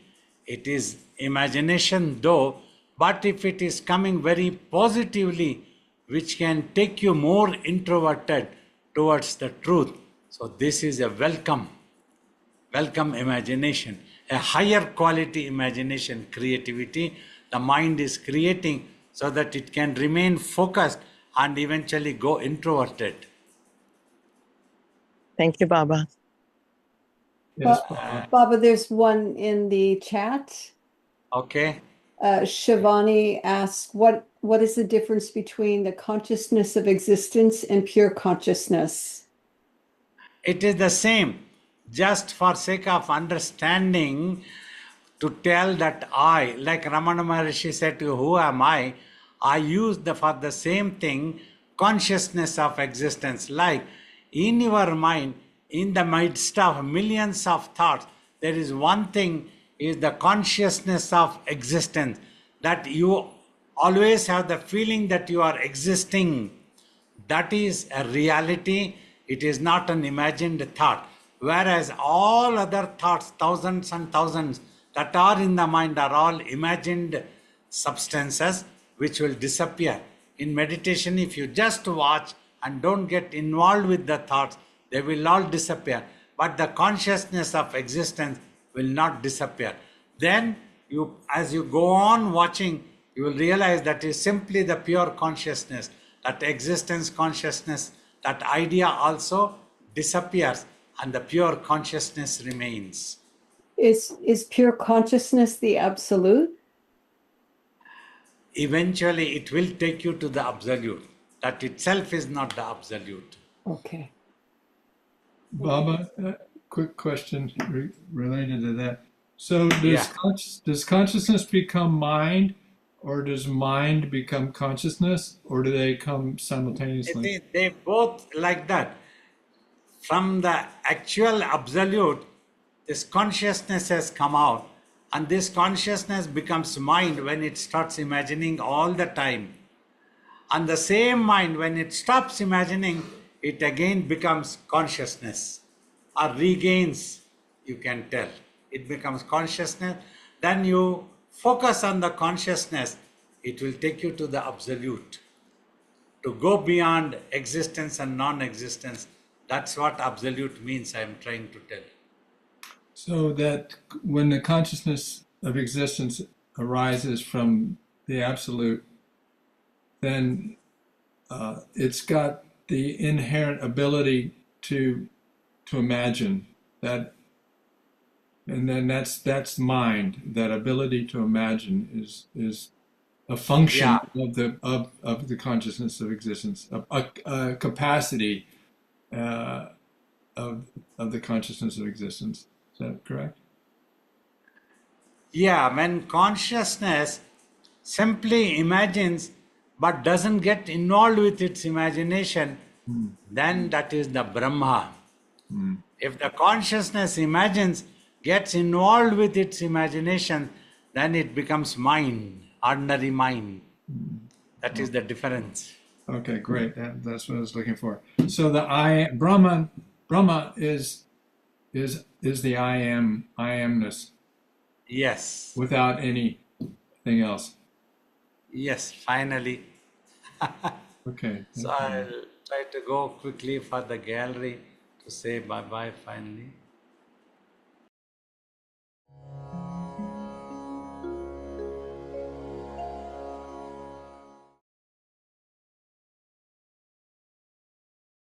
B: it is imagination though, but if it is coming very positively, which can take you more introverted towards the truth, so this is a welcome imagination, a higher quality imagination, creativity. The mind is creating so that it can remain focused and eventually go introverted.
I: Thank you, Baba.
A: Yes,
J: Baba, there's one in the chat.
B: Okay.
J: Shivani asks, what is the difference between the consciousness of existence and pure consciousness?
B: It is the same. Just for sake of understanding, to tell that I, like Ramana Maharishi said to you, who am I? I use for the same thing, consciousness of existence. Like in your mind, in the midst of millions of thoughts, there is one thing, is the consciousness of existence, that you always have the feeling that you are existing. That is a reality. It is not an imagined thought. Whereas all other thoughts, thousands and thousands that are in the mind, are all imagined substances which will disappear. In meditation, if you just watch and don't get involved with the thoughts, they will all disappear. But the consciousness of existence will not disappear. Then, as you go on watching, you will realize that is simply the pure consciousness. That existence consciousness, that idea also disappears, and the pure consciousness remains.
J: Is pure consciousness the absolute?
B: Eventually, it will take you to the absolute. That itself is not the absolute.
J: Okay.
A: Baba, quick question related to that. So
B: Yeah.
A: does consciousness become mind, or does mind become consciousness, or do they come simultaneously?
B: They both like that. From the actual absolute, this consciousness has come out, and this consciousness becomes mind when it starts imagining all the time. And the same mind, when it stops imagining, it again becomes consciousness, or regains, you can tell. It becomes consciousness. Then you focus on the consciousness, it will take you to the absolute. To go beyond existence and non-existence. That's what absolute means, I am trying to tell.
A: So that when the consciousness of existence arises from the absolute, then it's got the inherent ability to imagine that, and then that's mind. That ability to imagine is a function of the consciousness of existence, a capacity of the consciousness of existence. Is that correct?
B: Yeah, when consciousness simply imagines but doesn't get involved with its imagination, then that is the Brahma. If the consciousness imagines, gets involved with its imagination, then it becomes mind, ordinary mind. That is the difference.
A: Okay, great. That's what I was looking for. So the Brahma is the I amness
B: Yes.
A: without anything else.
B: Yes, finally.
A: Okay.
B: So I'll try to go quickly for the gallery to say bye-bye finally.